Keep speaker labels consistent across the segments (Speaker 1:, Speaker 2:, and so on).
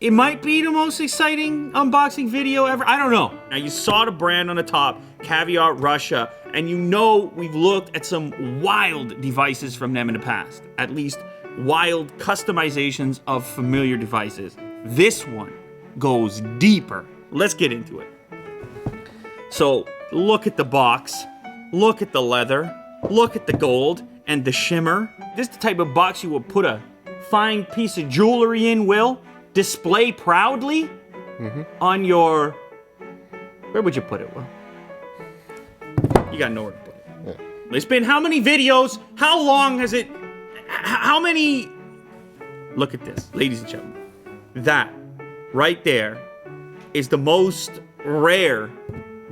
Speaker 1: It might be the most exciting unboxing video ever. I don't know. Now, you saw the brand on the top, Caviar Russia, and you know we've looked at some wild devices from them in the past. At least wild customizations of familiar devices. This one goes deeper. Let's get into it. So, look at the box. Look at the leather. Look at the gold and the shimmer. This is the type of box you would put a fine piece of jewelry in, Will. Display proudly on your... Where would you put it, Will? You got nowhere to put it. Yeah. It's been how many videos? How long has it... How many... Look at this, ladies and gentlemen. That right there is the most rare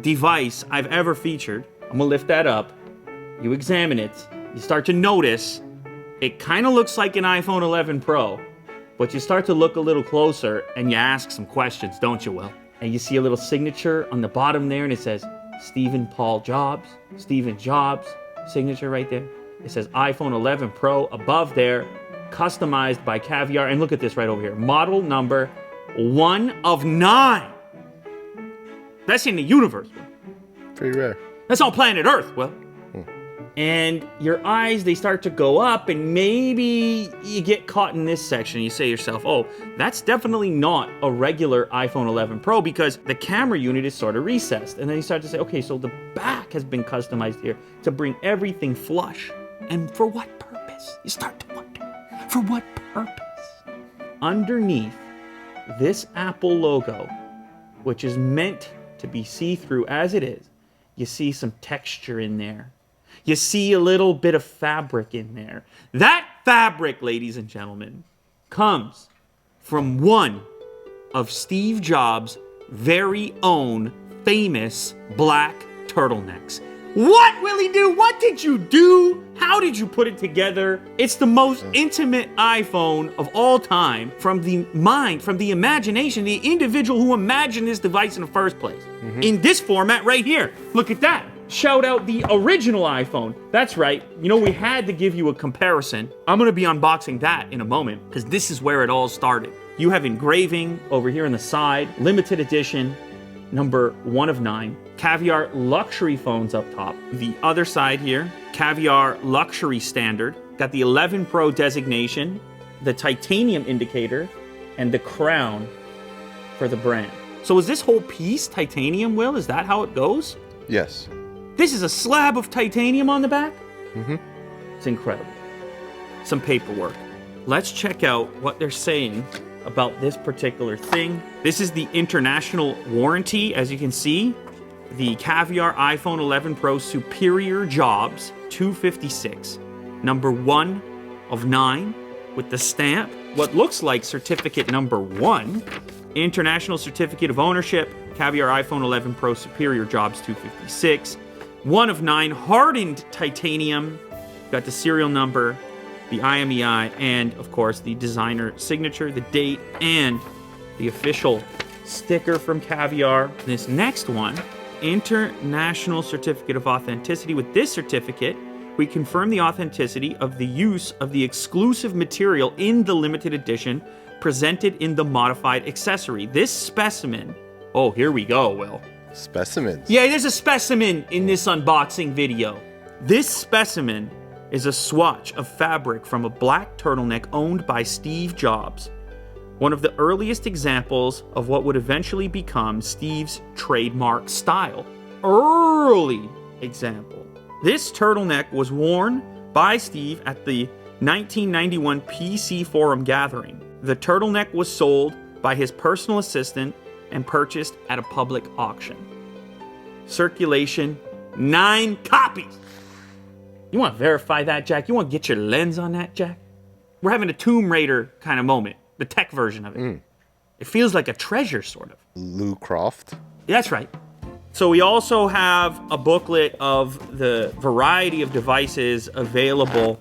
Speaker 1: device I've ever featured. I'm gonna lift that up. You examine it. You start to notice it kind of looks like an iPhone 11 Pro. But you start to look a little closer and you ask some questions, don't you, Will? And you see a little signature on the bottom there and it says Stephen Paul Jobs. Stephen Jobs signature right there. It says iPhone 11 Pro above there, customized by Caviar. And look at this right over here. Model number 1 of 9. That's in the universe, Will.
Speaker 2: Pretty rare.
Speaker 1: That's on planet Earth, Will. And your eyes, they start to go up, and maybe you get caught in this section. You say to yourself, oh, that's definitely not a regular iPhone 11 Pro because the camera unit is sort of recessed. And then you start to say, okay, so the back has been customized here to bring everything flush. And for what purpose? You start to wonder, for what purpose? Underneath this Apple logo, which is meant to be see-through as it is, you see some texture in there. You see a little bit of fabric in there. That fabric, ladies and gentlemen, comes from one of Steve Jobs' very own famous black turtlenecks. What will he do? What did you do? How did you put it together? It's the most intimate iPhone of all time, from the mind, from the imagination, the individual who imagined this device in the first place. In this format right here. Look at that. Shout out the original iPhone. That's right. You know, we had to give you a comparison. I'm going to be unboxing that in a moment because this is where it all started. You have engraving over here on the side, limited edition, number 1 of 9. Caviar luxury phones up top. The other side here, Caviar luxury standard. Got the 11 Pro designation, the titanium indicator, and the crown for the brand. So is this whole piece titanium, Will? Is that how it goes?
Speaker 2: Yes.
Speaker 1: This is a slab of titanium on the back? It's incredible. Some paperwork. Let's check out what they're saying about this particular thing. This is the international warranty, as you can see. The Caviar iPhone 11 Pro Superior Jobs 256. Number 1 of 9 with the stamp. What looks like certificate number 1. International Certificate of Ownership. Caviar iPhone 11 Pro Superior Jobs 256. 1 of 9 hardened titanium. Got the serial number, the IMEI, and of course the designer signature, the date, and the official sticker from Caviar. This next one, International Certificate of Authenticity. With this certificate, we confirm the authenticity of the use of the exclusive material in the limited edition presented in the modified accessory. This specimen, oh, here we go, Will.
Speaker 2: Specimens.
Speaker 1: Yeah, there's a specimen in this unboxing video. This specimen is a swatch of fabric from a black turtleneck owned by Steve Jobs, one of the earliest examples of what would eventually become Steve's trademark style. Early example. This turtleneck was worn by Steve at the 1991 PC Forum gathering. The turtleneck was sold by his personal assistant and purchased at a public auction. Circulation, 9 copies. You want to verify that, Jack? You want to get your lens on that, Jack? We're having a Tomb Raider kind of moment, the tech version of it. It feels like a treasure, sort of.
Speaker 2: Lou Croft.
Speaker 1: That's right. So we also have a booklet of the variety of devices available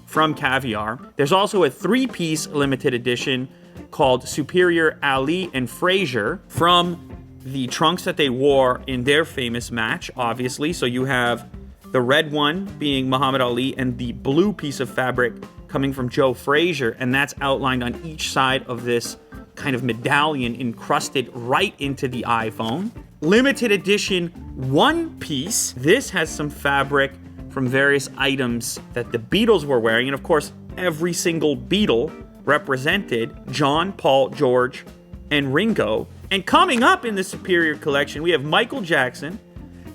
Speaker 1: from Caviar. There's also a 3-piece limited edition called Superior Ali and Frazier from the trunks that they wore in their famous match, obviously. So you have the red one being Muhammad Ali and the blue piece of fabric coming from Joe Frazier, and that's outlined on each side of this kind of medallion encrusted right into the iPhone. Limited edition one piece. This has some fabric from various items that the Beatles were wearing. And of course, every single Beatle represented John, Paul, George, and Ringo. And coming up in the Superior Collection, we have Michael Jackson,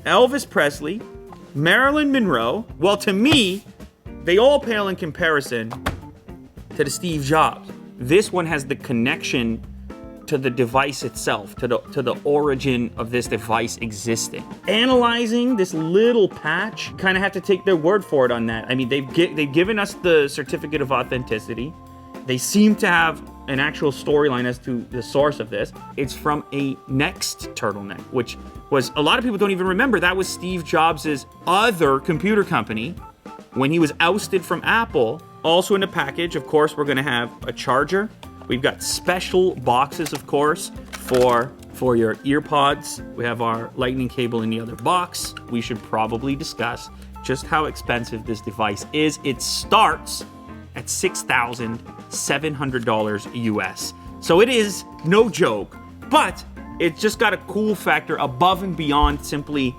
Speaker 1: Elvis Presley, Marilyn Monroe. Well, to me, they all pale in comparison to the Steve Jobs. This one has the connection to the device itself, to the origin of this device existing. Analyzing this little patch, kind of have to take their word for it on that. I mean, they've given us the certificate of authenticity. They seem to have an actual storyline as to the source of this. It's from a Next turtleneck, which was, a lot of people don't even remember, that was Steve Jobs' other computer company when he was ousted from Apple. Also in the package, of course, we're gonna have a charger. We've got special boxes, of course, for your earpods. We have our lightning cable in the other box. We should probably discuss just how expensive this device is. It starts at $6,700 US. So it is no joke, but it's just got a cool factor above and beyond simply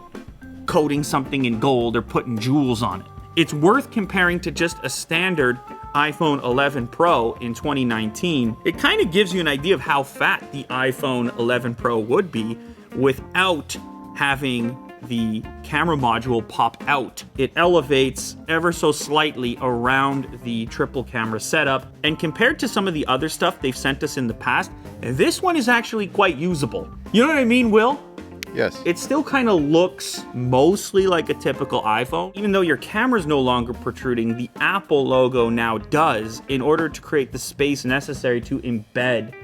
Speaker 1: coating something in gold or putting jewels on it. It's worth comparing to just a standard iPhone 11 Pro in 2019. It kind of gives you an idea of how fat the iPhone 11 Pro would be without having the camera module pop out. It elevates ever so slightly around the triple camera setup, and compared to some of the other stuff they've sent us in the past, this one is actually quite usable. You know what I mean, Will?
Speaker 2: Yes.
Speaker 1: It still kind of looks mostly like a typical iPhone. Even though your camera's no longer protruding, the Apple logo now does, in order to create the space necessary to embed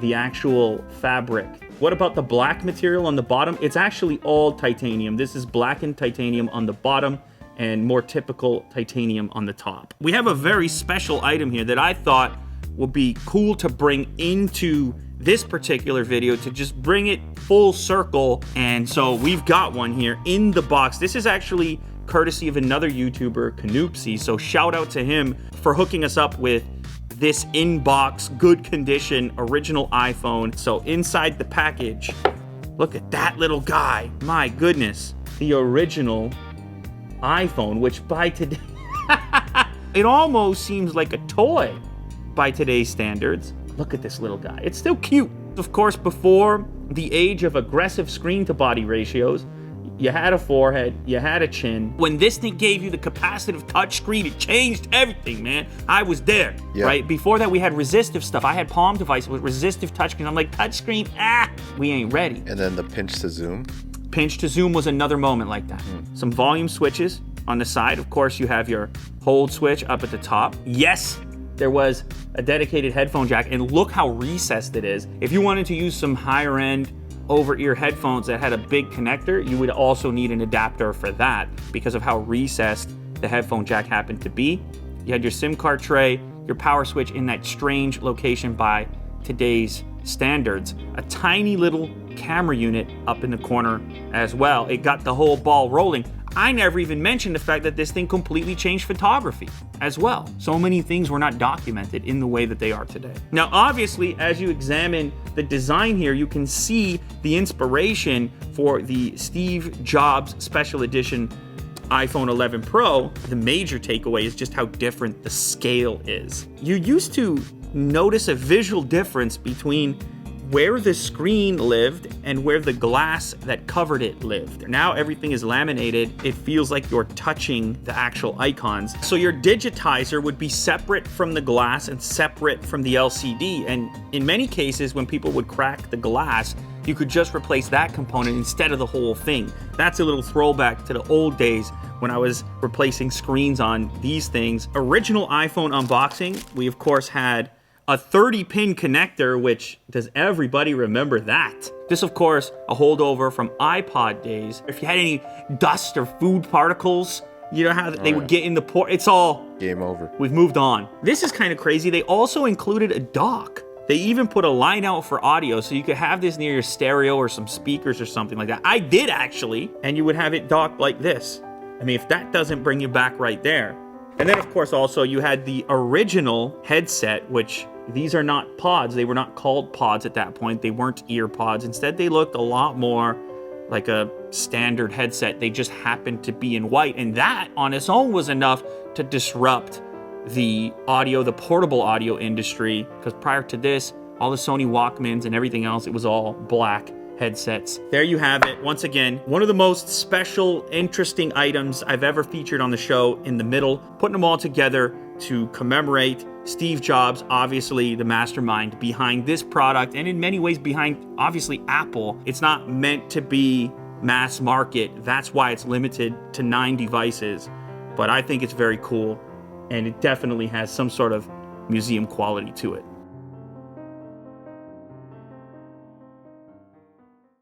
Speaker 1: the actual fabric. What about the black material on the bottom? It's actually all titanium. This is blackened titanium on the bottom and more typical titanium on the top. We have a very special item here that I thought would be cool to bring into this particular video, to just bring it full circle. And so we've got one here in the box. This is actually courtesy of another YouTuber, Canoopsy. So shout out to him for hooking us up with this in-box, good condition, original iPhone. So inside the package, look at that little guy. My goodness, the original iPhone, which by today, it almost seems like a toy by today's standards. Look at this little guy. It's still cute. Of course, before the age of aggressive screen-to-body ratios, you had a forehead, you had a chin. When this thing gave you the capacitive touchscreen, it changed everything, man. I was there, right? Before that, we had resistive stuff. I had Palm devices with resistive touchscreen. I'm like, touchscreen, we ain't ready.
Speaker 2: And then the pinch to zoom.
Speaker 1: Pinch to zoom was another moment like that. Some volume switches on the side. Of course, you have your hold switch up at the top. Yes, there was a dedicated headphone jack, and look how recessed it is. If you wanted to use some higher end over-ear headphones that had a big connector, you would also need an adapter for that because of how recessed the headphone jack happened to be. You had your SIM card tray, your power switch in that strange location by today's standards, a tiny little camera unit up in the corner as well. It got the whole ball rolling. I never even mentioned the fact that this thing completely changed photography as well. So many things were not documented in the way that they are today. Now, obviously, as you examine the design here, you can see the inspiration for the Steve Jobs Special Edition iPhone 11 Pro. The major takeaway is just how different the scale is. You used to notice a visual difference between where the screen lived and where the glass that covered it lived. Now everything is laminated. It feels like you're touching the actual icons. So your digitizer would be separate from the glass and separate from the LCD. And in many cases, when people would crack the glass, you could just replace that component instead of the whole thing. That's a little throwback to the old days when I was replacing screens on these things. Original iPhone unboxing, we of course had a 30-pin connector, which does everybody remember that? This, of course, a holdover from iPod days. If you had any dust or food particles, you know how they would get in the port. It's all
Speaker 2: game over.
Speaker 1: We've moved on. This is kind of crazy. They also included a dock. They even put a line out for audio, so you could have this near your stereo or some speakers or something like that. I did actually, and you would have it docked like this. I mean, if that doesn't bring you back right there, And then, of course, also you had the original headset, which these are not pods. They were not called pods at that point. They weren't ear pods. Instead, they looked a lot more like a standard headset. They just happened to be in white. And that on its own was enough to disrupt the portable audio industry. Because prior to this, all the Sony Walkmans and everything else, it was all black headsets. There you have it. Once again, one of the most special, interesting items I've ever featured on the show in the middle, putting them all together to commemorate Steve Jobs, obviously the mastermind behind this product, and in many ways behind, obviously, Apple. It's not meant to be mass market. That's why it's limited to 9 devices. But I think it's very cool, and it definitely has some sort of museum quality to it.